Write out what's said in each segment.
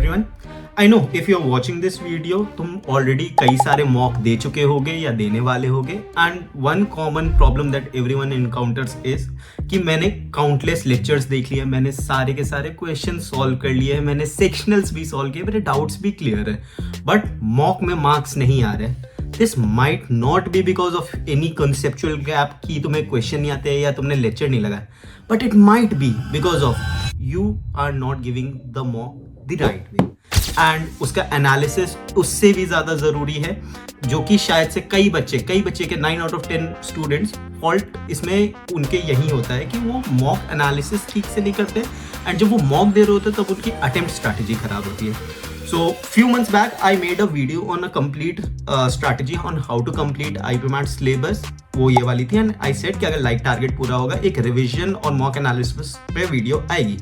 everyone. I know if you are watching this video, तुम already कई सारे mock दे चुके होगे या देने वाले होगे. And one common problem that everyone encounters is कि मैंने countless lectures देख लिए, मैंने सारे के सारे questions solve कर लिए हैं, मैंने sectionals भी solve किए, मेरे doubts भी clear है, but mock में marks नहीं आ रहे. This might not be because of any conceptual gap कि तुम्हें question नहीं आते या तुमने lecture नहीं लगाया, but it might be because of you are not giving the mock the right way. And उसका एनालिसिस उससे भी ज़्यादा ज़रूरी है, जो कि शायद से कई बच्चे के 9 out of 10 स्टूडेंट्स फॉल्ट इसमें उनके यही होता है कि वो मॉक एनालिसिस ठीक से नहीं करते एंड जब वो मॉक दे रहे होते तब उनकी अटेम्प्ट स्ट्रैटेजी खराब होती है. So few months back I made a video on a complete strategy on how to complete IPMAT syllabus. वो ये वाली थी एंड आई सेड कि अगर लाइक टारगेट पूरा होगा एक रिविजन और मॉक एनालिसिस पे वीडियो आएगी.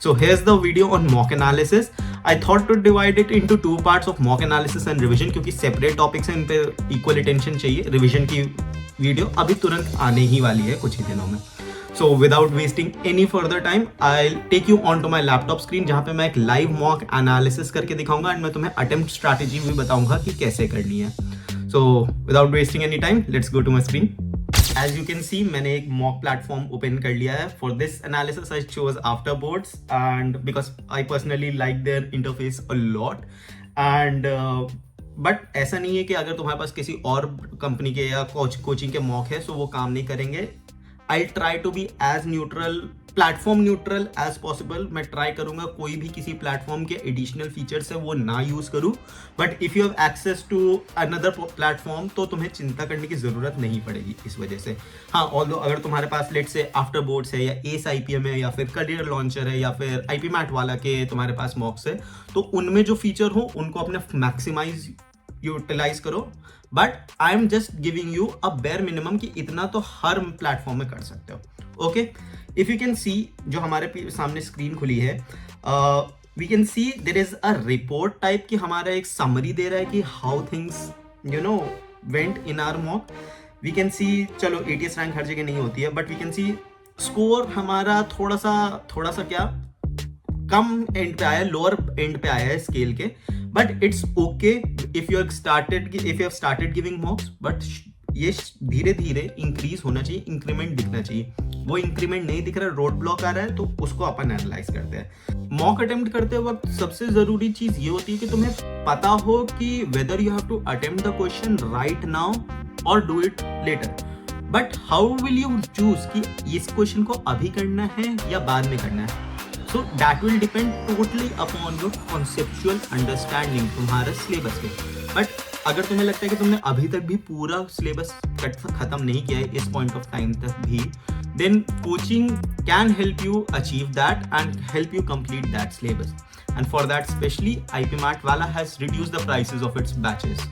So here's the video on mock analysis. I thought to divide it into two parts of mock analysis and revision क्योंकि separate topics हैं, इन पे equal attention चाहिए. Revision की वीडियो अभी तुरंत आने ही वाली है कुछ ही दिनों में. So without wasting any further time, I'll take you onto my laptop screen जहाँ पे मैं एक live mock analysis करके दिखाऊंगा एंड मैं तुम्हें attempt strategy भी बताऊंगा कि कैसे करनी है. So without wasting any time, let's go to my screen. As you can see, मैंने एक mock platform open कर लिया है. For this analysis, I chose Afterboards and because I personally like their interface a lot. And but ऐसा नहीं है कि अगर तुम्हारे पास किसी और कंपनी के या कोचिंग के mock है, so वो काम नहीं करेंगे. I'll try to be as neutral, platform neutral as possible. मैं ट्राई करूंगा कोई भी किसी प्लेटफॉर्म के एडिशनल फीचर्स है वो ना यूज करूं. But if you have access to another platform तो तुम्हें चिंता करने की जरूरत नहीं पड़ेगी इस वजह से. हाँ, ऑल्दो अगर तुम्हारे पास लेट से आफ्टरबोर्ड्स है या एस IPM है या फिर करियर लॉन्चर है या फिर IPMAT वाला के तुम्हारे पास मॉक्स है, तो उनमें जो फीचर हो उनको अपने मैक्सिमाइज यूटिलाइज करो. But I am just giving you a bare minimum कि इतना तो हर प्लेटफॉर्म में कर सकते हो. Okay, if you can see जो हमारे सामने स्क्रीन खुली है, we can see there is a report type की हमारा एक समरी दे रहा है कि how things went in our mock. We can see, चलो ATS रैंक हर जगह नहीं होती है, but we can C score हमारा थोड़ा सा क्या कम एंड पे आया, लोअर एंड पे आया है स्केल के. But it's okay if you have started giving मॉक्स. But ये धीरे धीरे इंक्रीज होना चाहिए, इंक्रीमेंट दिखना चाहिए. वो इंक्रीमेंट नहीं दिख रहा, रोड ब्लॉक आ रहा है, तो उसको अपन एनालाइज करते हैं. मॉक अटेम्प्ट करते वक्त सबसे जरूरी चीज ये होती है कि तुम्हें पता हो कि whether you have to attempt the question right now और do it later. But how will you choose कि इस क्वेश्चन को अभी करना है या बाद में करना है. So that will depend totally upon your conceptual understanding तुम्हारे सिलेबस के. बट अगर तुम्हें लगता है कि तुमने अभी तक भी पूरा सिलेबस खत्म नहीं किया है इस पॉइंट ऑफ टाइम तक भी, then coaching can help you achieve that and help you complete that syllabus. And for that specially, IPMAT Wala has reduced the prices of its batches.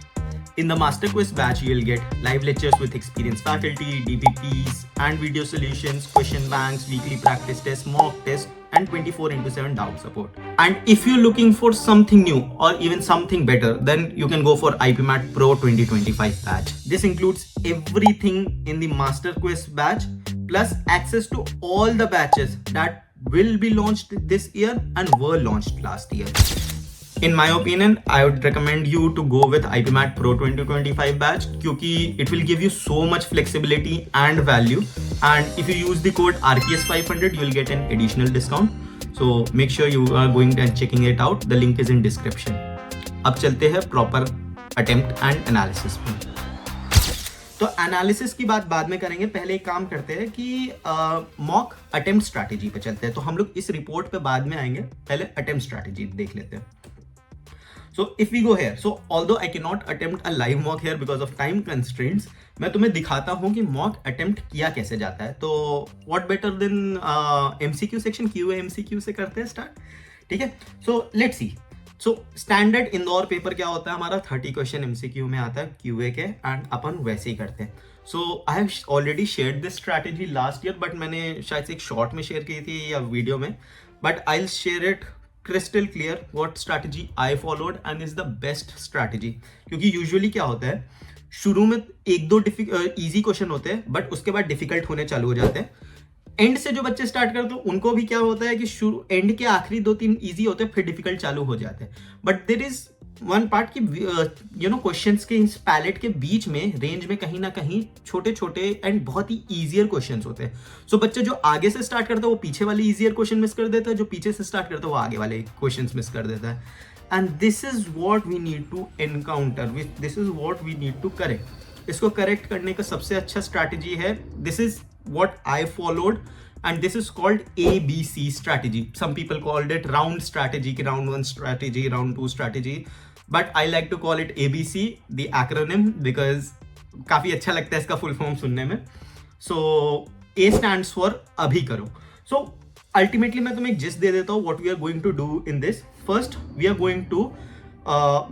In the Master Quiz batch, you'll get live lectures with experienced faculty, DPPs and video solutions, question banks, weekly practice tests, mock tests, and 24/7 doubt support. And if you're looking for something new or even something better, then you can go for IPMAT Pro 2025 batch. This includes everything in the Master Quiz batch, plus access to all the batches that will be launched this year and were launched last year. In my opinion, I would recommend you to go with IPMAT Pro 2025 batch क्योंकि it will give you so much flexibility and value. And if you use the code RPS500, you will get an additional discount. So make sure you are going and checking it out. The link is in description. अब चलते हैं proper attempt and analysis पे. तो analysis की बात बाद में करेंगे, पहले एक काम करते हैं कि मॉक अटेम्प्ट स्ट्रैटेजी पे चलते हैं. तो हम लोग इस रिपोर्ट पे बाद में आएंगे, पहले अटेम्प्ट स्ट्रैटेजी देख लेते हैं. So if we go here, so although I cannot attempt a live mock here because of time constraints, मैं तुम्हें दिखाता हूँ कि mock attempt किया कैसे जाता है. तो what better than MCQ section, QA MCQ से करते हैं स्टार्ट. ठीक है, so let's see. So standard Indore paper क्या होता है हमारा, 30 क्वेश्चन MCQ में आता है QA के, एंड अपन वैसे ही करते हैं. So I have already shared this strategy last year, but मैंने शायद से एक शॉर्ट में शेयर की थी या वीडियो में, but I'll share it crystal clear what strategy I followed and is the best strategy. क्योंकि यूजुअली क्या होता है, शुरू में एक दो इजी क्वेश्चन होते हैं बट उसके बाद डिफिकल्ट होने चालू हो जाते हैं. एंड से जो बच्चे स्टार्ट करते हैं उनको भी क्या होता है कि शुरू एंड के आखिरी 2-3 इजी होते हैं, फिर डिफिकल्ट चालू हो जाते हैं। But there is one part की क्वेश्चंस के इस पैलेट के बीच में रेंज में कहीं ना कहीं छोटे छोटे एंड बहुत ही ईजियर क्वेश्चंस होते हैं। सो बच्चे जो आगे से स्टार्ट करते हैं वो पीछे वाले ईजियर क्वेश्चन मिस कर देता है, जो पीछे से स्टार्ट करता है वो आगे वाले क्वेश्चंस मिस कर देता है। And this is what we need to encounter, this is what we need to correct. इसको करेक्ट करने का सबसे अच्छा स्ट्रैटेजी है, this is what I followed and this is called ABC strategy. Some people called it round strategy, round 1 strategy, round 2 strategy, but I like to call it ABC, the acronym, because काफी अच्छा लगता है इसका full form सुनने में। So A stands for अभी करो। So ultimately मैं तुम्हें एक जिस्ट दे देता हूँ what we are going to do in this. First we are going to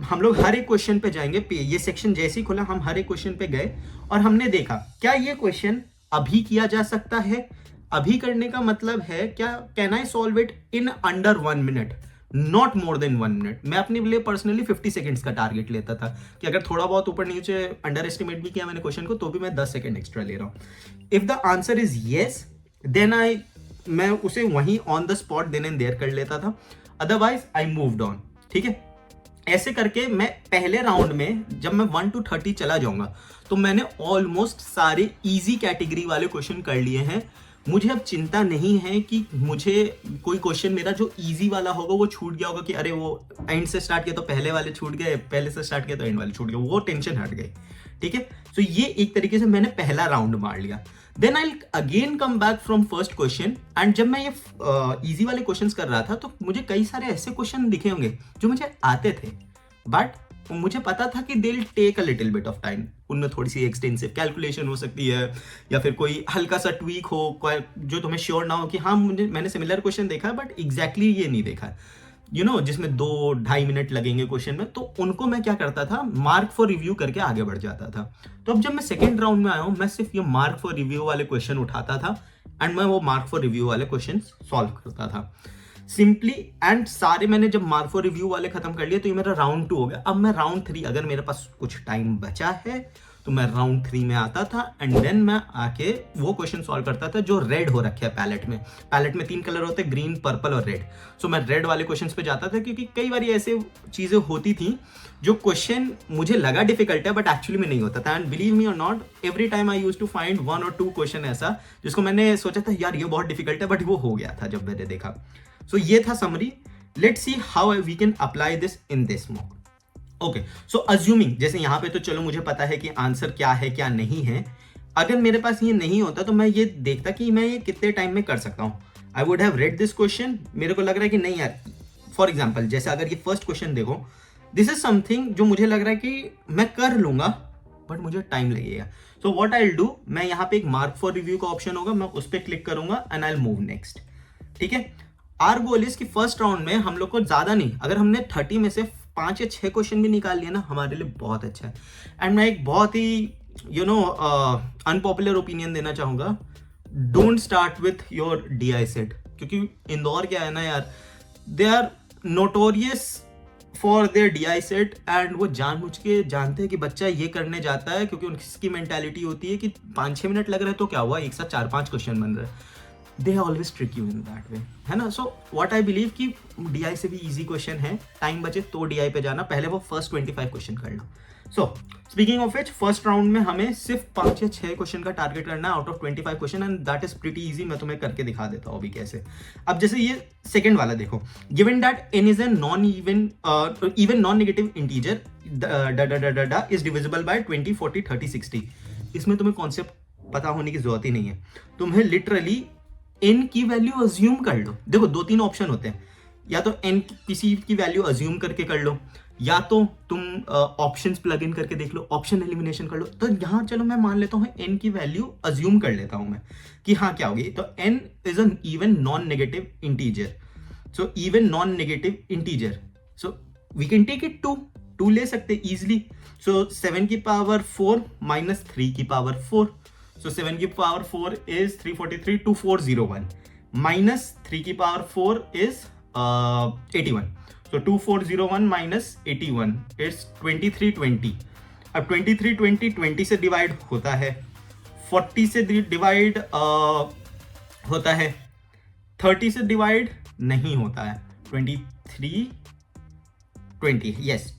हम लोग हर एक क्वेश्चन पे जाएंगे। ये सेक्शन जैसे ही खुला हम हर एक क्वेश्चन पे गए और हमने देखा क्या ये क्वेश्चन अभी किया जा सकता है। अभी करने का मतलब है क्या, can I solve it in under 1 minute, not more than 1 minute. मैं अपने लिए पर्सनली 50 सेकेंड्स का टारगेट लेता था कि अगर थोड़ा बहुत ऊपर नीचे अंडर एस्टिमेट भी किया मैंने क्वेश्चन को तो भी मैं 10 सेकेंड एक्स्ट्रा ले रहा हूं। If the answer is yes then मैं उसे वहीं on the spot then and there कर लेता था, अदरवाइज आई मूव्ड ऑन। ठीक है, ऐसे करके मैं पहले राउंड में जब मैं 1 to 30 चला जाऊंगा तो मैंने ऑलमोस्ट सारे इजी कैटेगरी वाले क्वेश्चन कर लिए हैं। मुझे अब चिंता नहीं है कि मुझे कोई क्वेश्चन मेरा जो इजी वाला होगा वो छूट गया होगा कि अरे वो एंड से स्टार्ट किया तो पहले वाले छूट गए, पहले से स्टार्ट किया तो एंड वाले छूट गए, वो टेंशन हट गई। ठीक है, तो ये एक तरीके से मैंने पहला राउंड मार लिया। Then I again come back from first question and जब मैं ये इजी वाले क्वेश्चंस कर रहा था तो मुझे कई सारे ऐसे क्वेश्चन दिखे होंगे जो मुझे आते थे बट मुझे पता था कि they will take a little bit of time. उनमें थोड़ी सी एक्सटेंसिव कैलकुलेशन हो सकती है या फिर कोई हल्का सा ट्वीक हो जो तुम्हें श्योर ना हो कि हाँ मैंने सिमिलर क्वेश्चन देखा है बट एग्जैक्टली ये नहीं देखा है, जिसमें 2-2.5 मिनट लगेंगे क्वेश्चन में। तो उनको मैं क्या करता था, मार्क फॉर रिव्यू करके आगे बढ़ जाता था। तो अब जब मैं सेकेंड राउंड में आया हूँ मैं सिर्फ ये मार्क फॉर रिव्यू वाले क्वेश्चन उठाता था एंड मैं वो मार्क फॉर रिव्यू वाले क्वेश्चन सॉल्व करता था सिंपली। एंड सारे मैंने जब मार्क फॉर रिव्यू वाले खत्म कर लिए तो ये मेरा राउंड 2 हो गया। अब मैं राउंड 3, अगर मेरे पास कुछ टाइम बचा है तो मैं राउंड 3 में आता था एंड देन मैं आके वो क्वेश्चन सॉल्व करता था जो रेड हो रखे है पैलेट में। पैलेट में 3 कलर होते हैं, ग्रीन, पर्पल और रेड। सो मैं रेड वाले क्वेश्चन पे जाता था क्योंकि कई बार ऐसे चीजें होती थी जो क्वेश्चन मुझे लगा डिफिकल्ट है बट एक्चुअली में नहीं होता था। एंड बिलीव मी और not, every time I used to find 1 or 2 question ऐसा जिसको मैंने सोचा था यार ये बहुत डिफिकल्ट है बट वो हो गया था जब मैंने देखा। सो ये था summary. Let's see how we can apply this in this mock. Okay, so assuming जैसे यहाँ पे तो चलो मुझे पता है कि आंसर क्या है क्या नहीं है। अगर मेरे पास ये नहीं होता तो मैं ये देखता कि मैं ये कितने टाइम में कर सकता हूँ। I would have read this question, मेरे को लग रहा है कि नहीं यार, फॉर एग्जाम्पल जैसे अगर ये फर्स्ट क्वेश्चन देखो, दिस इज समथिंग जो मुझे लग रहा है कि मैं कर लूंगा बट मुझे टाइम लगेगा। So what I will do, मैं यहाँ पे एक मार्क फॉर रिव्यू का ऑप्शन होगा, मैं उस पर क्लिक करूंगा and I will move next. ठीक है, आर गोल इज कि फर्स्ट राउंड में हम लोग को ज्यादा नहीं, अगर हमने 30 में से 5 या 6 क्वेश्चन भी निकाल लिया ना हमारे लिए बहुत अच्छा है। एंड मैं एक बहुत ही अनपॉपुलर ओपिनियन देना चाहूंगा, don't start with your DI set, क्योंकि इंदौर क्या है ना यार, they are notorious for their DI set and वो जानबूझ के जानते हैं कि बच्चा ये करने जाता है क्योंकि उनकी मेंटालिटी होती है कि 5-6 मिनट लग रहे हैं तो क्या हुआ, एक साथ 4-5 क्वेश्चन बन रहे हैं। They always trick you in that way, है ना। So what I believe कि DI से भी easy question है, टाइम बचे तो DI पे जाना, पहले वो फर्स्ट 25 क्वेश्चन कर लो। So speaking of which, first round में हमें सिर्फ 5 या 6 क्वेश्चन का टारगेट करना है out of 25 question and that is pretty easy. मैं तुम्हें करके दिखा देता हूँ अभी कैसे। अब जैसे ये सेकंड वाला देखो, given that n is a even non negative integer is divisible by 20, 40, 30, 60। इसमें तुम्हें कॉन्सेप्ट पता होने की जरूरत ही नहीं है, तुम्हें लिटरली n की वैल्यू अज्यूम कर लो। देखो 2-3 ऑप्शन होते हैं, या तो n किसी की वैल्यू अज्यूम करके कर लो, या तो तुम ऑप्शंस प्लग इन करके देख लो, ऑप्शन एलिमिनेशन कर लो। तो यहाँ चलो मैं मान लेता हूँ n की वैल्यू अज्यूम कर लेता हूँ मैं कि हाँ क्या होगी। तो n is an even non negative integer, so even non negative integer, so we can take it 2 ले सकते इजिली। सो 7 की पावर 4 माइनस 3 की पावर 4, so 7 की पावर 4 is 343, 2401 minus 3 की power 4 is 81, so 2401 minus 81 is 2320। अब 2320 20 से डिवाइड होता है, 40 से डिवाइड होता है 30 से डिवाइड नहीं होता है, 23 20 यस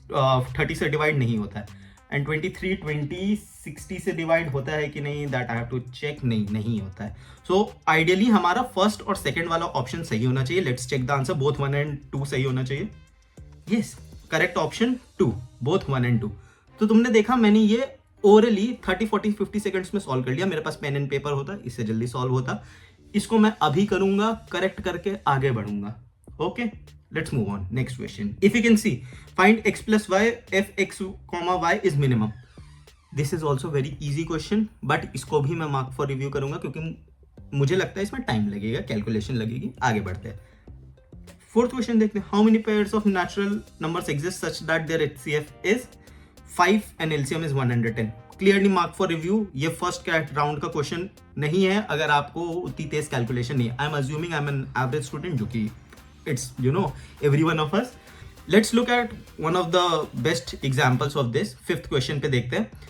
30 से डिवाइड नहीं होता है, एंड 23 20 60 से डिवाइड होता है कि नहीं, that I have to check, नहीं होता है। सो आइडियली हमारा फर्स्ट और सेकंड वाला ऑप्शन सही होना चाहिए। Let's check the answer, both 1 and 2 सही होना चाहिए। Yes, correct option 2, both 1 and 2। तो तुमने देखा मैंने ये ओरली 30 40 50 सेकंड्स में सॉल्व कर लिया। मेरे पास पेन एंड पेपर होता, इससे जल्दी सॉल्व होता। इसको मैं अभी करूंगा, करेक्ट करके आगे बढ़ूंगा। Okay, let's move on. Next question, if you can see find x plus y f x, y is minimum. This is also very easy question, but इसको भी मैं मार्क फॉर रिव्यू करूंगा क्योंकि मुझे लगता है इसमें टाइम लगेगा, कैलकुलेशन लगेगी। आगे बढ़ते हैं, फोर्थ क्वेश्चन देखते हैं। How many pairs of natural numbers exist such that their HCF is 5 and LCM is 110। Clearly mark for review. ये फर्स्ट राउंड का क्वेश्चन नहीं है अगर आपको उतनी तेज कैलकुलेशन नहीं है। I am assuming I am an average student, जो कि it's everyone of us. Let's look at one of the best examples of this. Fifth question पे देखते हैं।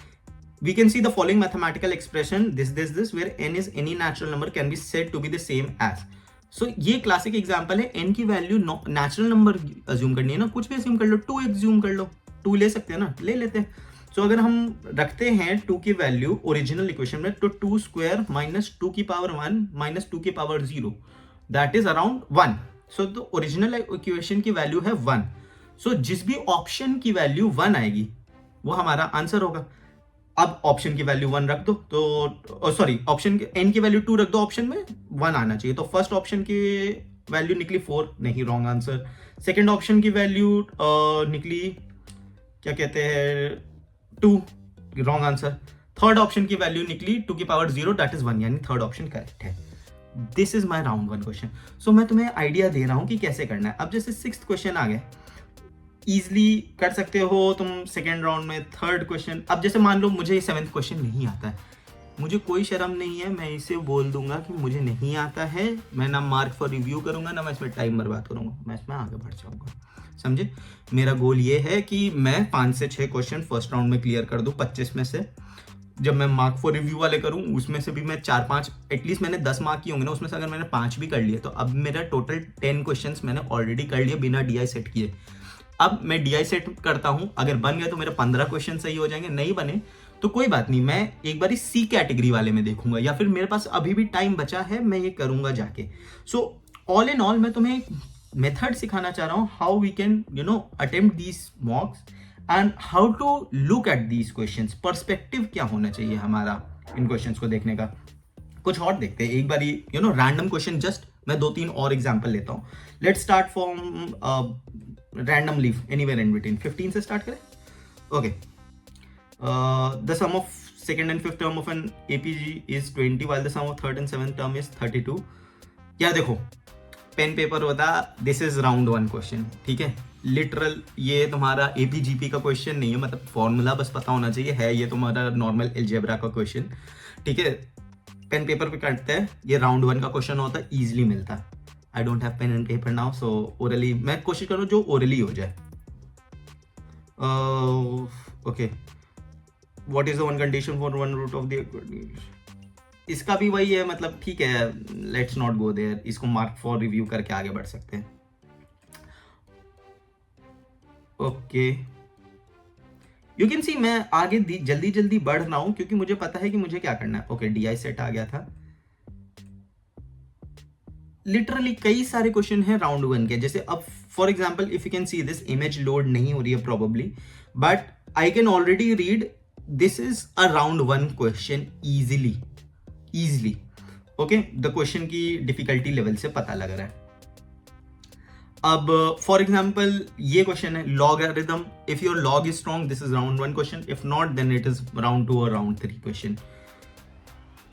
We can see the following mathematical expression this where n is any natural number can be said to be the same as. So ये classic example है। n की value natural number assume करनी है ना, कुछ भी अज्यूम कर लो, 2 assume कर लो, 2 ले सकते हैं ना, ले लेते हैं। सो अगर हम रखते हैं 2 की वैल्यू ओरिजिनल इक्वेशन में, तो 2 स्क्वायर माइनस 2 की पावर 1 माइनस 2 की पावर 0 दैट इज अराउंड 1। सो तो ओरिजिनल इक्वेशन की वैल्यू है 1। सो जिस भी ऑप्शन की वैल्यू 1 आएगी वो हमारा आंसर होगा। अब ऑप्शन की वैल्यू 1 रख दो, तो सॉरी ऑप्शन n की वैल्यू 2 रख दो, ऑप्शन में 1 आना चाहिए। तो फर्स्ट ऑप्शन की वैल्यू निकली 4, नहीं, रॉन्ग आंसर। सेकंड ऑप्शन की वैल्यू निकली क्या कहते हैं 2, रॉन्ग आंसर। थर्ड ऑप्शन की वैल्यू निकली 2 की पावर 0 दैट इज 1, यानी थर्ड ऑप्शन करेक्ट है। This is my round 1 question. So मैं तुम्हें आइडिया दे रहा हूं कि कैसे करना है। अब जैसे 6th क्वेश्चन आ गया, इजिली कर सकते हो तुम सेकेंड राउंड में। थर्ड क्वेश्चन, अब जैसे मान लो मुझे 7th क्वेश्चन नहीं आता है, मुझे कोई शर्म नहीं है, मैं इसे बोल दूंगा कि मुझे नहीं आता है। मैं ना मार्क फॉर रिव्यू करूंगा, ना मैं इसमें टाइम बर्बाद करूंगा, मैं इसमें आगे बढ़ जाऊंगा। समझे? मेरा गोल ये है कि मैं 5 से 6 क्वेश्चन फर्स्ट राउंड में क्लियर कर दूं 25 में से। जब मैं मार्क फॉर रिव्यू वाले करूं उसमें से भी मैं 4-5, एटलीस्ट मैंने 10 मार्क किए होंगे ना, उसमें से अगर मैंने 5 भी कर लिए तो अब मेरा टोटल 10 क्वेश्चंस मैंने ऑलरेडी कर लिए बिना DI सेट किए। अब मैं DI सेट करता हूं, अगर बन गया तो मेरे 15 क्वेश्चन सही हो जाएंगे, नहीं बने तो कोई बात नहीं, मैं एक बारी C कैटेगरी वाले में देखूंगा, या फिर मेरे पास अभी भी टाइम बचा है, मैं ये करूंगा जाके। सो ऑल इन ऑल मैं तुम्हें एक मेथड सिखाना चाह रहा हूं, how we can attempt these mocks and how to look at these questions. Perspective क्या होना चाहिए हमारा इन क्वेश्चंस को देखने का। कुछ और देखते हैं एक बारी, रैंडम क्वेश्चन। जस्ट मैं 2-3 और एग्जांपल लेता हूं। Let's start from random leave anywhere in between. 15 से स्टार्ट करें। Okay, the sum of second and fifth term of an APG is 20 while the sum of third and seventh term is 32। या देखो pen paper होता, this is round 1 question, ठीक है। Literal ये तुम्हारा APGP का क्वेश्चन नहीं है, मतलब फॉर्मूला बस पता होना चाहिए, है ये तुम्हारा नॉर्मल अलजेब्रा का क्वेश्चन, ठीक है। पेन पेपर पे करते हैं, ये राउंड 1 का क्वेश्चन होता है, इजिली मिलता। I don't have pen and paper now, so orally मैं कोशिश करूँ जो ओरली हो जाए। Okay, what is the one condition for one root of the, इसका भी वही है, मतलब ठीक है, लेट्स नॉट गो देयर, इसको मार्क फॉर रिव्यू करके आगे बढ़ सकते हैं। ओके, यू कैन सी मैं आगे जल्दी जल्दी बढ़ रहा हूं क्योंकि मुझे पता है कि मुझे क्या करना है। ओके, DI सेट आ गया था। लिटरली कई सारे क्वेश्चन हैं राउंड 1 के, जैसे अब for example if you can see this image load नहीं हो रही है probably, but I can already read this is a round 1 question easily. Okay, the question की डिफिकल्टी लेवल से पता लग रहा है। अब फॉर एग्जाम्पल ये क्वेश्चन है logarithm, if your log is strong this is round 1 question, if not then it is round 2 और राउंड 3 क्वेश्चन।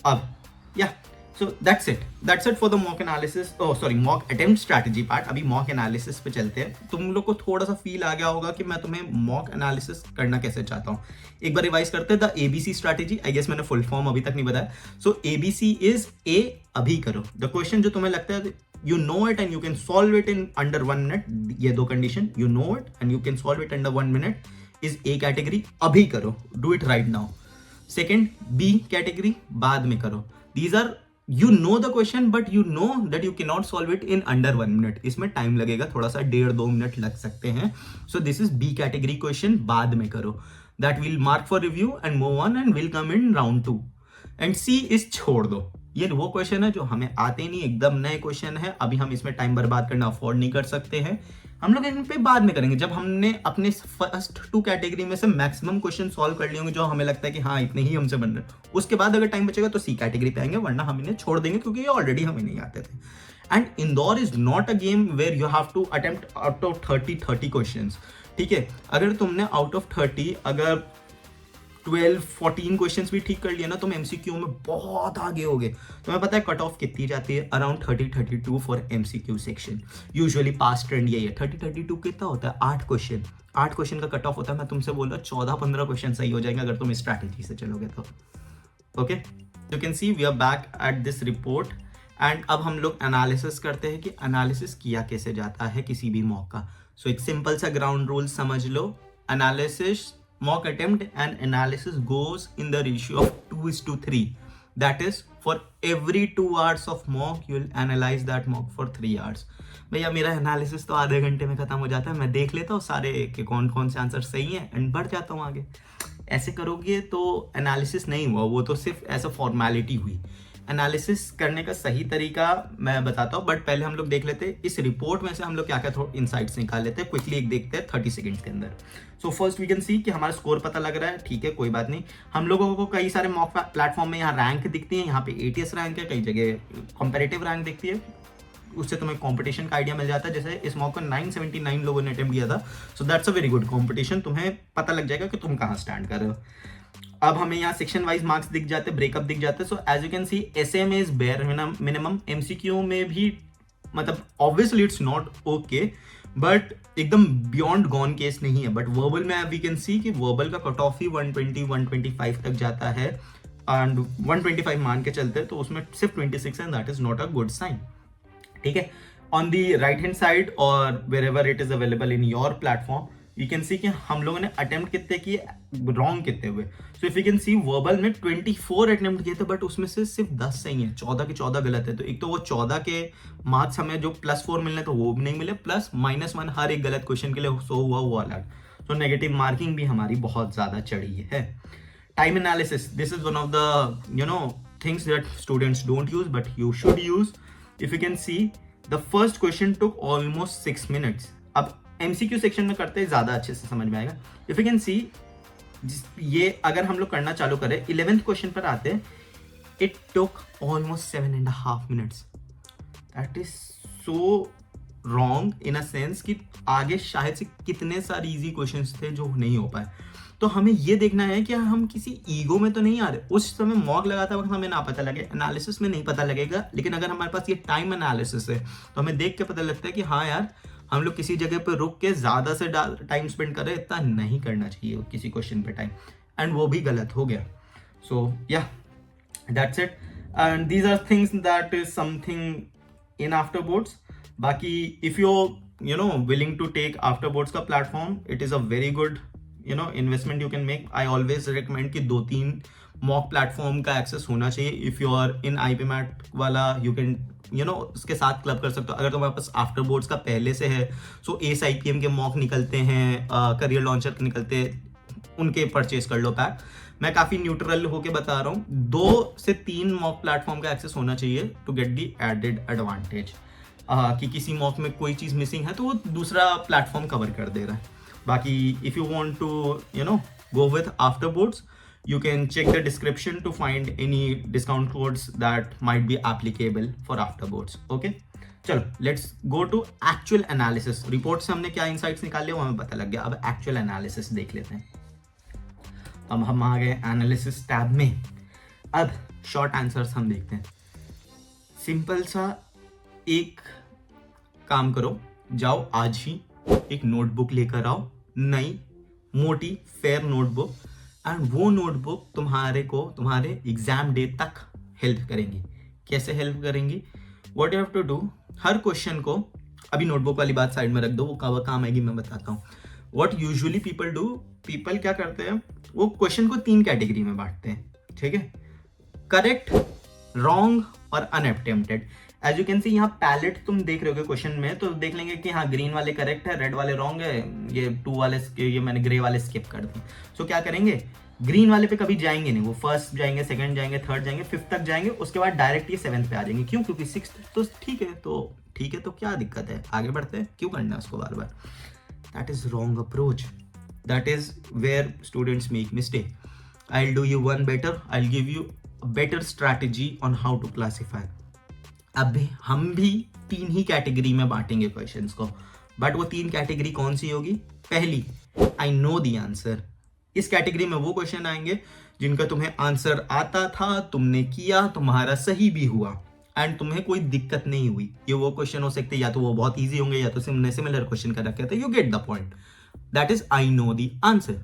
अब या so that's it for the mock analysis, mock attempt strategy part. अभी mock analysis पे चलते हैं। तुम लोग को थोड़ा सा फील आ गया होगा कि मैं तुम्हें मॉक एनालिसिस करना कैसे चाहता हूँ। एक बार रिवाइज करते हैं। The ABC strategy, I guess मैंने फुल फॉर्म अभी तक नहीं बताया। सो ABC इज A, अभी करो। द क्वेश्चन जो तुम्हें लगता है you know it and you can solve it in under 1 minute, ये 2 condition, you know it and you can solve it under 1 minute is A category, अभी करो, do it right now। Second B category, बाद में करो। These are you know the question but you know that you can not solve it in under 1 minute, इसमें time लगेगा थोड़ा सा, 1.5-2 minute लग सकते हैं. So this is B category question, बाद में करो, that will mark for review and move on and will come in round 2. And C is छोड़ दो, ये वो क्वेश्चन है जो हमें आते नहीं, एकदम नए क्वेश्चन है, अभी हम इसमें टाइम बर्बाद करना अफोर्ड नहीं कर सकते हैं, हम लोग इन पे बाद में करेंगे जब हमने अपने फर्स्ट 2 कैटेगरी में से मैक्सिमम क्वेश्चन सॉल्व कर लिए होंगे जो हमें लगता है कि हाँ इतने ही हमसे बन रहे हैं. उसके बाद अगर टाइम बचेगा तो सी कैटेगरी पे आएंगे, वरना हम इन्हें छोड़ देंगे क्योंकि ये ऑलरेडी हमें नहीं आते थे. And Indore is not a game where you have to attempt out of 30 question. ठीक है, अगर तुमने आउट ऑफ 30 अगर 12-14 क्वेश्चंस भी ठीक कर लिया ना, तुम एमसीक्यू में बहुत आगे हो गए. तुम्हें पता है कट ऑफ कितनी जाती है? Around 30-32 for MCQ section. Usually past trend यही है. 30-32 कितना होता है? 8 क्वेश्चन का कट ऑफ होता है. मैं तुमसे बोल रहा हूँ 14-15 क्वेश्चन सही हो जाएंगे अगर तुम स्ट्रैटेजी से चलोगे तो. Okay, you can see we are back at this report. And अब हम लोग एनालिसिस करते हैं कि एनालिसिस किया कैसे जाता है किसी भी मॉक का. सो एक सिंपल सा ग्राउंड रूल समझ लो. Analysis mock attempt and analysis goes in the ratio of 2:3. That is, for every 2 hours of mock, you'll analyze that mock for 3 hours. भैया मेरा एनालिसिस तो आधे घंटे में खत्म हो जाता है, मैं देख लेता हूँ सारे के कौन कौन से आंसर सही हैं एंड बढ़ जाता हूँ आगे. ऐसे करोगे तो एनालिसिस नहीं हुआ, वो तो सिर्फ ऐसा फॉर्मेलिटी हुई. एनालिसिस करने का सही तरीका मैं बताता हूँ, बट पहले हम लोग देख लेते हैं इस रिपोर्ट में से हम लोग क्या क्या थोड़ा इनसाइट्स निकाल लेते हैं. क्विकली एक देखते हैं 30 सेकंड्स के अंदर. So first we can see कि हमारा स्कोर पता लग रहा है. ठीक है, कोई बात नहीं. हम लोगों को कई सारे मॉक प्लेटफॉर्म में यहाँ रैंक दिखती है. यहाँ पे एटीएस रैंक है, कई जगह कंपेरेटिव रैंक दिखती है. उससे तुम्हें कंपटीशन का आइडिया मिल जाता है. जैसे इस मॉक को 979 लोगों ने अटेम्प्ट किया था. So that's a very good competition. तुम्हें पता लग जाएगा कि तुम कहाँ स्टैंड कर रहे हो. अब हमें यहाँ सेक्शन वाइज मार्क्स दिख जाते हैं, ब्रेकअप दिख जाते हैं. So as you can see SA में इज बेयर मिनिमम. एमसीक्यू में भी मतलब obviously it's not okay, but एकदम बियॉन्ड गॉन केस नहीं है. बट वर्बल में वी कैन सी कि वर्बल का कट ऑफ ही 120-125 तक जाता है. एंड 125 मान के चलते हैं तो उसमें सिर्फ 26 है, that is not a good sign. ठीक है, on the right hand side और wherever it is available in your platform you can see कि हम लोगों ने अटेम्प्ट कितने किए, रॉन्ग कितने हुए. So if you can C verbal में 24 अटेम्प्ट किए थे, बट उसमें से सिर्फ 10 सही है, 14 के 14 गलत है. तो एक तो वो 14 के मार्क्स हमें जो +4 मिलने तो वो भी नहीं मिले, प्लस -1 हर एक गलत क्वेश्चन के लिए सो हुआ वो अलग. तो नेगेटिव मार्किंग भी हमारी बहुत ज्यादा चढ़ी है. Time analysis, this is one of the things that students don't use but you should use. If you can see the first question took almost 6 minutes. अब एमसीक्यू सेक्शन में करते हैं ज्यादा अच्छे से समझ में आएगा. इफ यू कैन सी ये अगर हम लोग करना चालू करें 11th क्वेश्चन पर आते हैं, it took almost 7.5 minutes. That is so wrong in a sense कि आगे शायद से कितने सारे इजी क्वेश्चंस थे जो नहीं हो पाए. तो हमें ये देखना है कि हम किसी ईगो में तो नहीं आ रहे. उस समय मॉक लगाता वक्त हमें ना पता लगे, एनालिसिस में नहीं पता लगेगा, लेकिन अगर हमारे पास ये टाइम एनालिसिस है तो हमें देख के पता लगता है कि हाँ यार हम लोग किसी जगह पर रुक के ज्यादा से टाइम स्पेंड कर रहे हैं, इतना नहीं करना चाहिए किसी क्वेश्चन पे टाइम, एंड वो भी गलत हो गया. सो या that's it. And these are things that is something in after boards. बाकी if you no willing to take after boards का platform, it is a very good investment you can make. I always recommend कि 2-3 mock platform का access होना चाहिए. If you are in IPMAT वाला you can उसके साथ club कर सकते हो. अगर तुम्हारे पास आफ्टर बोर्ड्स का पहले से है, सो एस आईपीएम के मॉक निकलते हैं, करियर लॉन्चर के निकलते हैं, उनके परचेज कर लो पैक. मैं काफी न्यूट्रल होके बता रहा हूँ. 2 से 3 मॉक प्लेटफॉर्म का एक्सेस होना चाहिए to get the added advantage कि किसी मॉक में कोई चीज मिसिंग है तो वो दूसरा प्लेटफॉर्म कवर कर दे रहा है. बाकी if you want to go with afterboards, you can check the description to find any discount codes that might be applicable for afterboards. Okay, चलो let's go to actual analysis. Report से हमने क्या insights निकाले वो हमें पता लग गया. अब actual analysis देख लेते हैं. अब हम आ गए analysis टैब में. अब short answers हम देखते हैं. सिंपल सा एक काम करो, जाओ आज ही एक नोटबुक लेकर आओ, नई मोटी फेयर नोटबुक, एंड वो नोटबुक तुम्हारे एग्जाम डे तक हेल्प करेंगी. कैसे हेल्प करेंगी? What you have to do, हर क्वेश्चन को, अभी नोटबुक वाली बात साइड में रख दो, वो कब काम आएगी मैं बताता हूँ. What usually people do, people क्या करते हैं, वो क्वेश्चन को 3 कैटेगरी में बांटते हैं. ठीक है, करेक्ट, रॉन्ग और unattempted. As you can see यहाँ पैलेट तुम देख रहे हो क्वेश्चन में, तो देख लेंगे कि हाँ ग्रीन वाले करेक्ट है, रेड वाले रॉन्ग है, ये 2 वाले ये मैंने ग्रे वाले स्किप कर दिए। सो क्या करेंगे, ग्रीन वाले पे कभी जाएंगे नहीं, वो फर्स्ट जाएंगे, सेकंड जाएंगे, थर्ड जाएंगे, फिफ्थ तक जाएंगे, उसके बाद डायरेक्ट ये 7th पे आ जाएंगे। क्यों? क्योंकि 6th तो ठीक है, तो ठीक है, तो क्या दिक्कत है, आगे बढ़ते हैं, क्यों करना है उसको बार बार। That is wrong approach, that is where students make mistake. I'll do you one better, I'll give you a better strategy on how to classify। अब हम भी 3 ही कैटेगरी में बांटेंगे क्वेश्चंस को, बट वो 3 कैटेगरी कौन सी होगी? पहली, आई नो द आंसर। इस कैटेगरी में वो क्वेश्चन आएंगे जिनका तुम्हें आंसर आता था, तुमने किया, तुम्हारा सही भी हुआ एंड तुम्हें कोई दिक्कत नहीं हुई। ये वो क्वेश्चन हो सकते हैं, या तो वो बहुत ईजी होंगे या तो सिमिलर क्वेश्चन कर रखे थे। You get the point, that is I know the answer.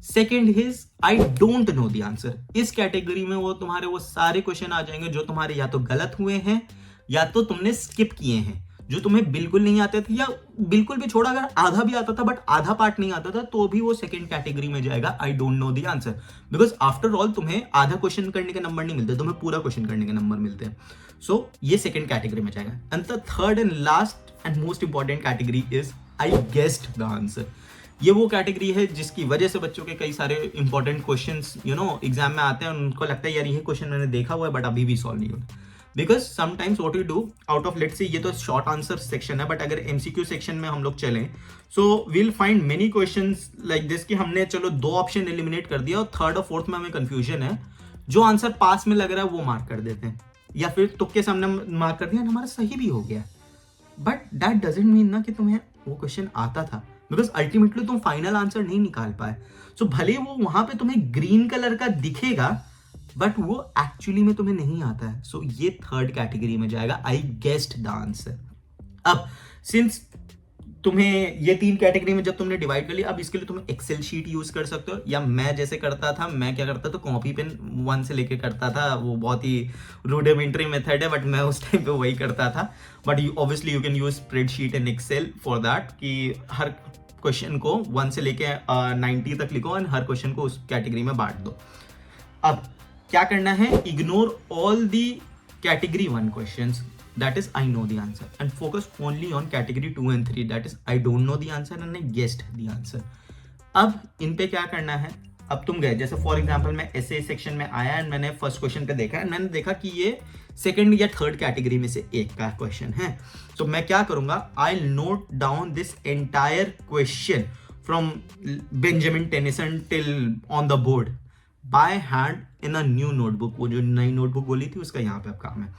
Second is I don't know the answer. इस कैटेगरी में वो तुम्हारे वो सारे क्वेश्चन आ जाएंगे जो तुम्हारे या तो गलत हुए हैं या तो तुमने स्किप किए हैं, जो तुम्हें बिल्कुल नहीं आते थे, या बिल्कुल भी छोड़ा, अगर आधा भी आता था बट आधा पार्ट नहीं आता था तो भी वो सेकंड कैटेगरी में जाएगा, I don't know the answer. Because after all तुम्हें आधा क्वेश्चन करने के नंबर नहीं मिलते, तुम्हें पूरा क्वेश्चन करने के नंबर मिलते हैं। सो ये सेकंड कैटेगरी में जाएगा। And the third and last and most important category is I guessed the answer. ये वो कैटेगरी है जिसकी वजह से बच्चों के कई सारे इंपॉर्टेंट क्वेश्चंस एग्जाम में आते हैं, उनको लगता है यार ये क्वेश्चन मैंने देखा हुआ है बट अभी भी सॉल्व नहीं होता। Because sometimes what you do out of, let's say ये तो शॉर्ट आंसर सेक्शन है, बट अगर एमसीक्यू सेक्शन में हम लोग चलें so we'll find many questions like this कि हमने चलो 2 ऑप्शन एलिमिनेट कर दिया और थर्ड और फोर्थ में हमें कंफ्यूजन है, जो आंसर पास में लग रहा है वो मार्क कर देते हैं, या फिर तुक्के सामने मार्क कर दिया, हमारा सही भी हो गया, बट दैट डजंट मीन ना कि तुम्हें वो क्वेश्चन आता था, बिकॉज अल्टीमेटली तुम फाइनल आंसर नहीं निकाल पाए। सो भले वो वहां पे तुम्हें ग्रीन कलर का दिखेगा बट वो एक्चुअली में तुम्हें नहीं आता है। सो ये थर्ड कैटेगरी में जाएगा, आई गेस्ड द आंसर। अब सिंस तुम्हें ये 3 कैटेगरी में जब तुमने डिवाइड कर लिया, अब इसके लिए तुम एक्सेल शीट यूज कर सकते हो, या मैं जैसे करता था, मैं क्या करता था, कॉपी पेन 1 से लेके करता था, वो बहुत ही रूडिमेंटरी मेथड है बट मैं उस टाइम पे वही करता था। But obviously you can use spreadsheet in Excel for that, कि हर क्वेश्चन को 1 से लेके 90 तक लिखो एंड हर क्वेश्चन को उस कैटेगरी में बांट दो। अब क्या करना है, ignore all the category 1 questions, that is I know the answer, and focus only on category 2 and 3, that is I don't know the answer and I guessed the answer। अब इन पे क्या करना है, अब तुम गए जैसे फॉर एग्जांपल मैं ऐसे सेक्शन में आया एंड मैंने फर्स्ट क्वेश्चन पे देखा एंड मैंने देखा कि ये सेकंड या थर्ड कैटेगरी में से एक का क्वेश्चन है, तो मैं क्या करूंगा, I note down this entire question from Benjamin Tennyson till on the board by hand in a new notebook. वो जो नई नोटबुक बोली थी उसका यहाँ पे अब काम है,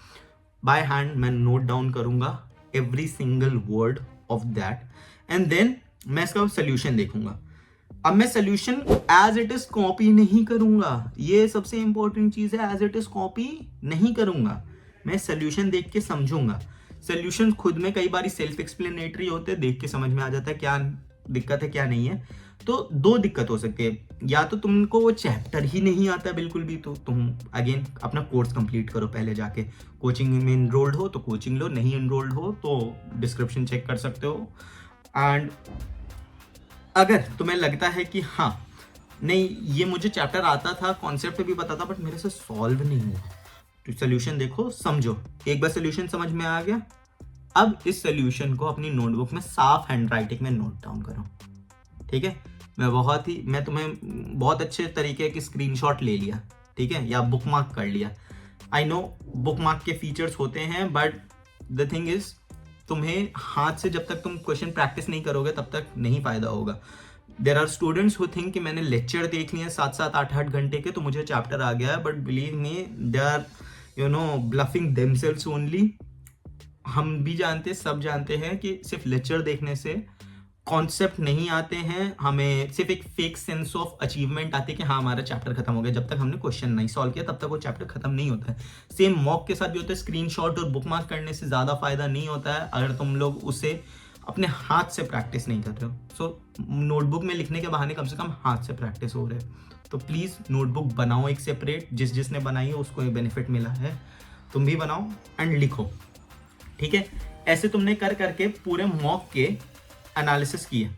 बाय हैंड मैं नोट डाउन करूंगा every single word of that and then मैं इसका सोल्यूशन देखूंगा। अब मैं solution as it is copy नहीं करूंगा, ये सबसे इंपॉर्टेंट चीज है, एज इट इज कॉपी नहीं करूंगा, मैं सोल्यूशन देख के समझूंगा। सोल्यूशन खुद में कई बार सेल्फ एक्सप्लेनेटरी होते हैं, देख के समझ में आ जाता है क्या दिक्कत है क्या नहीं है। तो 2 दिक्कत हो सकती है, या तो तुमको वो चैप्टर ही नहीं आता बिल्कुल भी, तो तुम अगेन अपना कोर्स कंप्लीट करो, पहले जाके कोचिंग में एनरोल्ड हो तो कोचिंग लो, नहीं एनरोल्ड हो तो डिस्क्रिप्शन चेक कर सकते हो। एंड अगर तुम्हें लगता है कि हाँ नहीं ये मुझे चैप्टर आता था, कॉन्सेप्ट भी पता था बट मेरे से सॉल्व नहीं हुआ, तो सोल्यूशन देखो, समझो। एक बार सोल्यूशन समझ में आ गया, अब इस सोल्यूशन को अपनी नोटबुक में साफ हैंड राइटिंग में नोट डाउन करो, ठीक है। मैं तुम्हें बहुत अच्छे तरीके की स्क्रीनशॉट ले लिया, ठीक है, या बुकमार्क कर लिया। आई नो बुकमार्क के फीचर्स होते हैं बट द थिंग इज तुम्हें हाथ से जब तक तुम क्वेश्चन प्रैक्टिस नहीं करोगे तब तक नहीं फायदा होगा। There are students who think कि मैंने लेक्चर देख लिए 7-7, 8-8 घंटे के तो मुझे चैप्टर आ गया है, but believe me they are bluffing themselves only. हम भी जानते, सब जानते हैं कि सिर्फ लेक्चर देखने से कॉन्सेप्ट नहीं आते हैं, हमें सिर्फ एक फेक सेंस ऑफ अचीवमेंट आती है कि हाँ हमारा चैप्टर खत्म हो गया। जब तक हमने क्वेश्चन नहीं सॉल्व किया तब तक वो चैप्टर खत्म नहीं होता है। सेम मॉक के साथ भी होता है, स्क्रीनशॉट और बुकमार्क करने से ज़्यादा फायदा नहीं होता है अगर तुम लोग उसे अपने हाथ से प्रैक्टिस नहीं कर रहे हो। सो नोटबुक में लिखने के बहाने कम से कम हाथ से प्रैक्टिस हो रहे है। तो प्लीज़ नोटबुक बनाओ एक सेपरेट, जिसने बनाई है उसको ये बेनिफिट मिला है, तुम भी बनाओ एंड लिखो, ठीक है। ऐसे तुमने कर करके पूरे मॉक के एनालिसिस किया।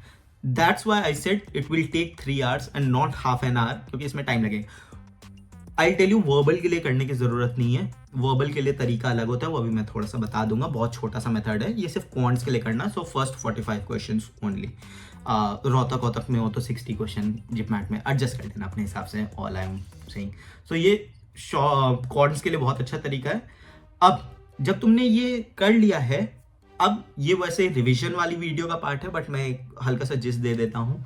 That's why I said it will take 3 hours and not half an hour, क्योंकि इसमें टाइम लगेगा। आई टेल यू, वर्बल के लिए करने की जरूरत नहीं है, वर्बल के लिए तरीका अलग होता है, वो अभी मैं थोड़ा सा बता दूंगा, बहुत छोटा सा मेथड है, ये सिर्फ क्वांट्स के लिए करना। So first 45 questions only. Rohtak वोतक में हो तो 60 क्वेश्चन, जिपमैट में एडजस्ट कर देना अपने हिसाब से, ऑल आई एम सेइंग। सो ये क्वांट्स के लिए बहुत अच्छा तरीका है। अब जब तुमने ये कर लिया है, अब ये वैसे रिवीजन वाली वीडियो का पार्ट है, बट मैं एक हल्का सा जिस्ट दे देता हूँ।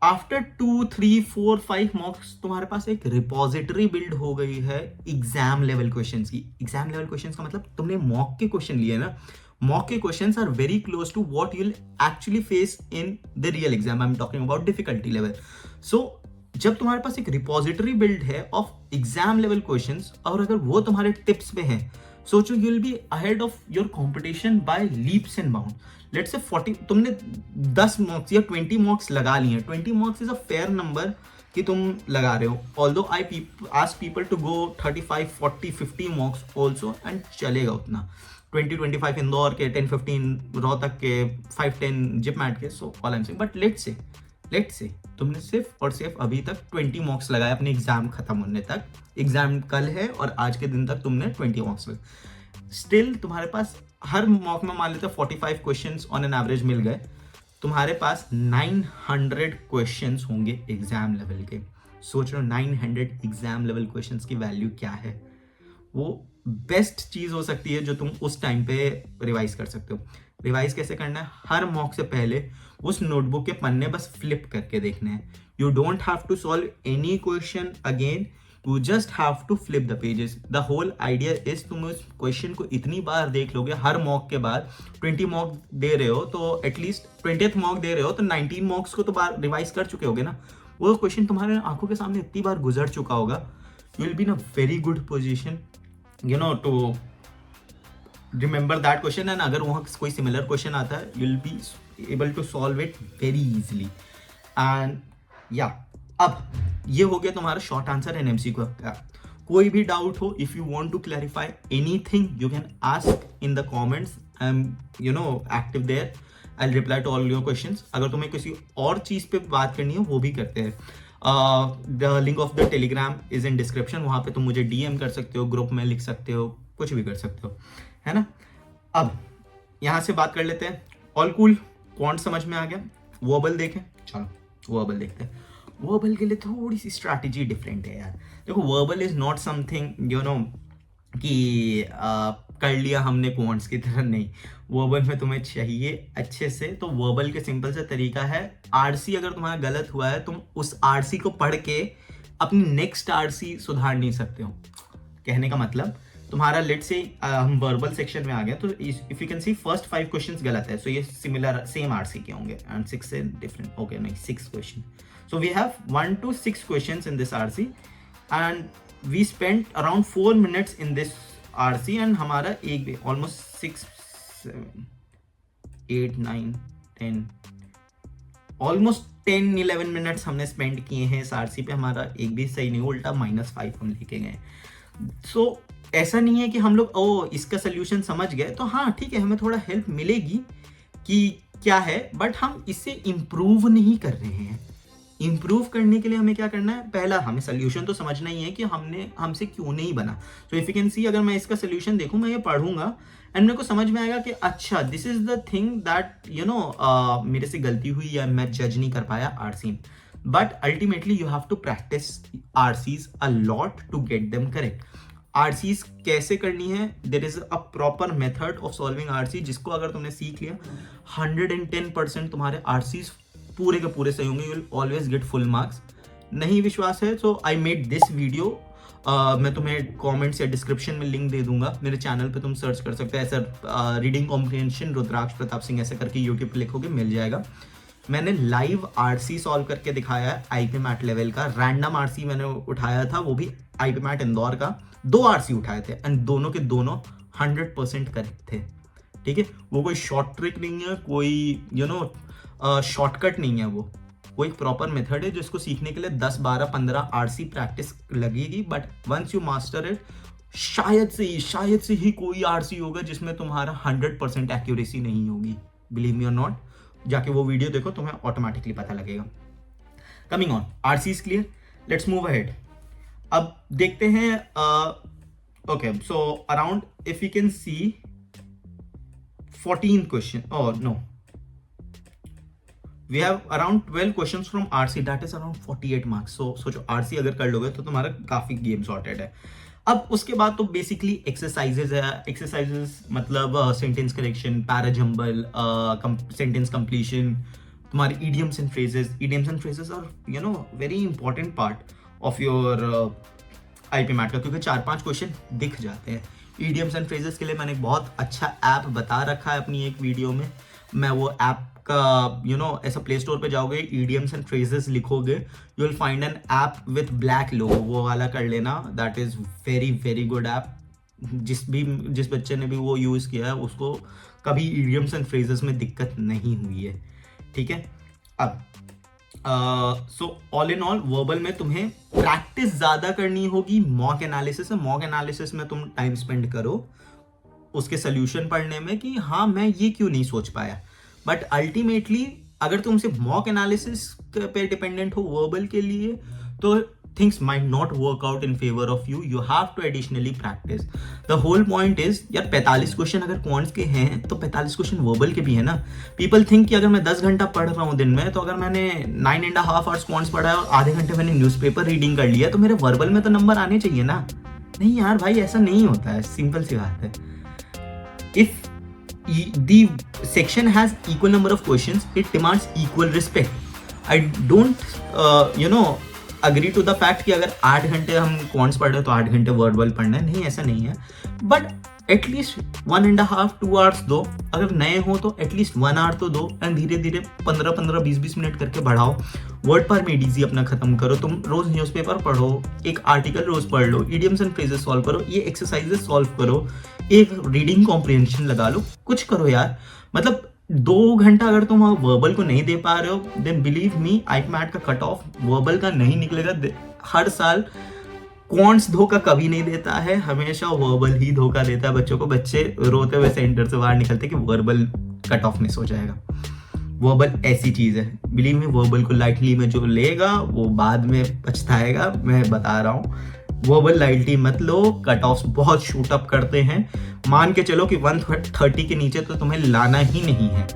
आफ्टर 2, 3, 4, 5 मॉक्स तुम्हारे पास एक रिपोजिटरी बिल्ड हो गई है एग्जाम लेवल क्वेश्चंस की। एग्जाम लेवल क्वेश्चंस का मतलब तुमने मॉक के क्वेश्चन लिए ना, मॉक के questions are very close to what you will actually face in the real exam. I am talking about difficulty level. So जब तुम्हारे पास एक रिपोजिटरी बिल्ड है ऑफ एग्जाम लेवल क्वेश्चंस, और अगर वो तुम्हारे टिप्स पे हैं, सोचो you will be ahead of your competition by leaps and bound. Let's say 40 तुमने 10 मॉक्स या 20 मॉक्स लगा लिए हैं। 20 mocks is a fair number कि तुम लगा रहे हो। Although I ask people to go 35, 40, 50 mocks also, and चलेगा उतना। 20-25 इंदौर के, 10-15 रोहतक के, 5-10 जिपमैट के। So all I am saying, but let's say तुमने सिर्फ और सिर्फ अभी तक 20 मॉक्स लगाए अपने एग्जाम खत्म होने तक। एग्जाम कल है और आज के दिन तक तुमने 20 मॉक्स लगाए। स्टिल तुम्हारे पास हर मॉक में मान लेते 45 क्वेश्चंस ऑन एन एवरेज मिल गए, तुम्हारे पास 900 क्वेश्चंस होंगे एग्जाम लेवल के। सोच रहे हो 900 एग्जाम लेवल क्वेश्चंस की वैल्यू क्या है? वो बेस्ट चीज हो सकती है जो तुम उस टाइम पे रिवाइज कर सकते हो। रिवाइज कैसे करना है? हर मॉक से पहले उस नोटबुक के पन्ने बस फ्लिप करके देखने हैं। You don't have to solve any question again, you just have to flip the pages. The whole idea is तुम उस क्वेश्चन को इतनी बार देख लोगे हर मॉक के बाद। 20 मॉक दे रहे हो तो एटलीस्ट 20th मॉक दे रहे हो तो 19 मॉक्स को तो बार रिवाइज कर चुके होगे ना। वो क्वेश्चन तुम्हारे आंखों के सामने इतनी बार गुजर चुका होगा, you will be in a very good position to remember that question, and अगर वहाँ कोई सिमिलर क्वेश्चन आता है you will be able to solve it very easily. and अब ये हो गया तुम्हारा शॉर्ट आंसर एंड एमसीक्यू का। कोई भी डाउट हो, if you want to clarify anything you can ask in the comments. I am active there, I will reply to all your questions. अगर तुम्हें किसी और चीज पे बात करनी है वो भी करते हैं। The link of the Telegram is in description, वहाँ पे तुम मुझे डीएम कर सकते हो, ग्रुप में लिख सकते हो, कुछ भी कर सकते हो, है ना। अब यहाँ से बात कर लेते हैं। ऑल कूल, क्वांट समझ में आ गया। वर्बल देखें, चलो वर्बल देखते हैं। वर्बल के लिए थोड़ी सी स्ट्रैटेजी डिफरेंट है यार। देखो वर्बल इज नॉट समथिंग कि कर लिया हमने क्वांट्स की तरह, नहीं। वर्बल में तुम्हें चाहिए अच्छे से, तो वर्बल के सिंपल से तरीका है, आरसी अगर तुम्हारा गलत हुआ है तुम उस आरसी को पढ़ के अपनी नेक्स्ट आरसी सुधार नहीं सकते हो। कहने का मतलब तुम्हारा लेट से हम वर्बल सेक्शन में आ गए तो if you can C first 5 questions गलत है, सो ये सिमिलर सेम आरसी के होंगे एंड 6 से डिफरेंट, ओके नहीं 6 question. So we have 1 to 6 questions in this RC and we spent around 4 minutes in this RC, and हमारा एक भी ऑलमोस्ट 6, 7, 8, 9, 10 ऑलमोस्ट 10-11 मिनट्स हमने स्पेंड किए हैं इस आरसी पे। हमारा एक भी सही नहीं, उल्टा -5 हम लेके गए। सो ऐसा नहीं है कि हम लोग इसका सोल्यूशन समझ गए तो हाँ ठीक है हमें थोड़ा हेल्प मिलेगी कि क्या है, बट हम इससे इम्प्रूव नहीं कर रहे हैं। इम्प्रूव करने के लिए हमें क्या करना है? पहला हमें सोल्यूशन तो समझना ही है कि हमसे क्यों नहीं बना। सो इफ यू कैन सी, अगर मैं इसका सोल्यूशन देखूं, मैं ये पढ़ूंगा एंड मेरे को समझ में आएगा कि अच्छा this is the thing that मेरे से गलती हुई या मैं जज नहीं कर पाया RC. But ultimately you have to practice RCs a lot to get them correct. RCs कैसे करनी है? There is a proper method of solving RC, जिसको अगर तुमने सीख लिया 110% तुम्हारे आरसीज पूरे के पूरे सही होंगे। You will always get full marks. नहीं विश्वास है तो आई मेड दिस वीडियो, मैं तुम्हें कमेंट्स या डिस्क्रिप्शन में लिंक दे दूंगा। मेरे चैनल पे तुम सर्च कर सकते हो, ऐसा रीडिंग कॉम्प्रिहेंशन रुद्राक्ष प्रताप सिंह ऐसे करके यूट्यूब पे लिखोगे मिल जाएगा। मैंने लाइव आरसी सॉल्व करके दिखाया है आईपी मैट लेवल का। रैंडम आरसी मैंने उठाया था, वो भी आईपी मैट इंदौर का। 2 आरसी उठाए थे एंड दोनों के दोनों 100% करेक्ट थे। ठीक है, वो कोई शॉर्ट ट्रिक नहीं है, कोई शॉर्टकट नहीं है, वो एक प्रॉपर मेथड है जिसको सीखने के लिए 10, 12, 15 आरसी प्रैक्टिस लगेगी। But once you master it, शायद से ही कोई आरसी होगा जिसमें तुम्हारा 100% एक्यूरेसी नहीं होगी। बिलीव मी और नॉट, जाके वो वीडियो देखो, तुम्हें ऑटोमेटिकली पता लगेगा। Coming on, RC is clear, let's move ahead. अब देखते हैं. Okay, so around if you can C 14 question, और no, we have around 12 questions from RC, that is around 48 marks. so सोचो RC अगर कर लोगे तो तुम्हारा काफी गेम सॉर्टेड है. अब उसके बाद तो बेसिकली एक्सरसाइजेज है. एक्सरसाइजेज मतलब sentence correction, parajumble, sentence completion, तुम्हारे idioms and phrases. idioms and phrases are, you know, very important part of your IP MAT का, क्योंकि 4-5 क्वेश्चन दिख जाते हैं. idioms and phrases के लिए मैंने एक बहुत अच्छा ऐप बता रखा है अपनी एक वीडियो में. मैं वो ऐप का, यू नो, ऐसा प्ले स्टोर पे जाओगे, idioms and phrases लिखोगे, you will find an app with black logo, वो वाला कर लेना. That is very very good app. जिस बच्चे ने भी वो यूज़ किया है उसको कभी idioms and phrases में दिक्कत नहीं हुई है. ठीक है. अब so all in all verbal में तुम्हें प्रैक्टिस ज़्यादा करनी होगी. मॉक एनालिसिस है, मॉक एनालिसिस में तुम टाइम स्पेंड करो उसके सोल्यूशन पढ़ने में कि हाँ मैं ये क्यों नहीं सोच पाया. बट अल्टीमेटली अगर तुम सिर्फ मॉक एनालिसिस पे डिपेंडेंट हो वर्बल के लिए तो things might not work out in favour of you. You have to additionally practice. The whole point is यार 45 क्वेश्चन अगर क्वांट्स के हैं तो 45 क्वेश्चन वर्बल के भी है ना. पीपल थिंक कि अगर मैं 10 घंटा पढ़ रहा हूँ दिन में, तो अगर मैंने 9.5 आवर्स क्वांट्स पढ़ा है और आधे घंटे मैंने न्यूज़पेपर रीडिंग कर लिया तो मेरे वर्बल में तो नंबर आने चाहिए ना. नहीं यार भाई, ऐसा नहीं होता है. सिंपल सी बात है. If the section has equal number of questions, it demands equal respect. I don't, agree to the fact कि अगर 8 घंटे हम क्वांट्स पढ़ रहे हैं तो 8 घंटे वर्बल पढ़ना है. नहीं, ऐसा नहीं है. बट एटलीस्ट 1.5-2 hours दो. अगर नए हो तो एटलीस्ट 1 hour तो दो. एंड धीरे धीरे 15-15, 20-20 मिनट करके बढ़ाओ. वर्ड पर मेड इजी अपना खत्म करो. तुम रोज न्यूज़पेपर पढ़ो, एक आर्टिकल रोज पढ़ लो, idioms and phrases सॉल्व करो, ये एक्सरसाइजेस सॉल्व करो, एक रीडिंग कॉम्प्रिहेंशन लगा लो, कुछ करो यार. मतलब 2 घंटा अगर तुम वर्बल को नहीं दे पा रहे हो, then believe me IP MAT का कट ऑफ वर्बल का नहीं निकलेगा. हर साल क्वांट्स धोखा कभी नहीं देता है, हमेशा वर्बल ही धोखा देता है बच्चों को. बच्चे रोते हुए सेंटर से बाहर निकलते कि वर्बल कट ऑफ मिस हो जाएगा. वर्बल ऐसी चीज है, बिलीव मी, वर्बल को लाइटली में जो लेगा वो बाद में पछताएगा. मैं बता रहा हूँ, वर्बल लाइटली मत लो. कट ऑफ बहुत शूट अप करते हैं. मान के चलो कि 130 के नीचे तो तुम्हें लाना ही नहीं है.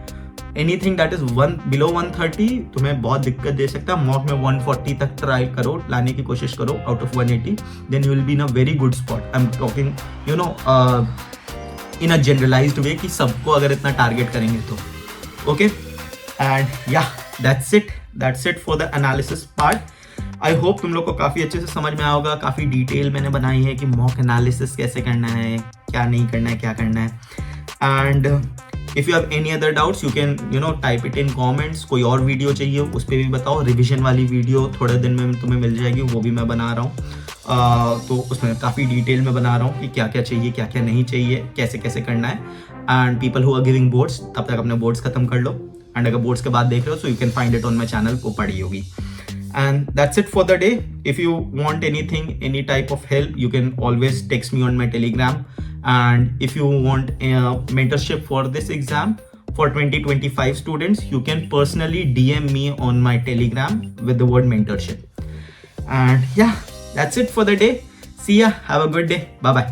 एनीथिंग दैट इज बिलो 130 तुम्हें बहुत दिक्कत दे सकता है. मॉक में 140 तक ट्राई करो, लाने की कोशिश करो out of 180. Then you will be in a very good spot. I am talking in a generalized way कि सबको अगर इतना टारगेट करेंगे तो. ओके, एंड या that's it for the analysis part. I hope तुम लोग को काफ़ी अच्छे से समझ में आया होगा. काफ़ी डिटेल मैंने बनाई है कि मॉक एनालिसिस कैसे करना है, क्या नहीं करना है, क्या करना है. And if you have any other doubts you can type it in comments. कोई और वीडियो चाहिए उस पर भी बताओ. रिविजन वाली वीडियो थोड़े दिन में तुम्हें मिल जाएगी, वो भी मैं बना रहा हूँ. तो उसमें काफ़ी डिटेल में बना रहा हूँ कि क्या क्या चाहिए, क्या क्या नहीं चाहिए, कैसे कैसे करना है. And people who are giving boards, तब तक अपने बोर्ड्स खत्म कर लो. एंड अगर बोर्ड्स के बाद देख रहे हो so you can find it on my channel, वो पड़ी होगी. And that's it for the day. If you want anything, any type of help, you can always text me on my Telegram. And if you want a mentorship for this exam for 2025 students, you can personally DM me on my Telegram with the word mentorship. And yeah, that's it for the day. See ya. Have a good day. Bye bye.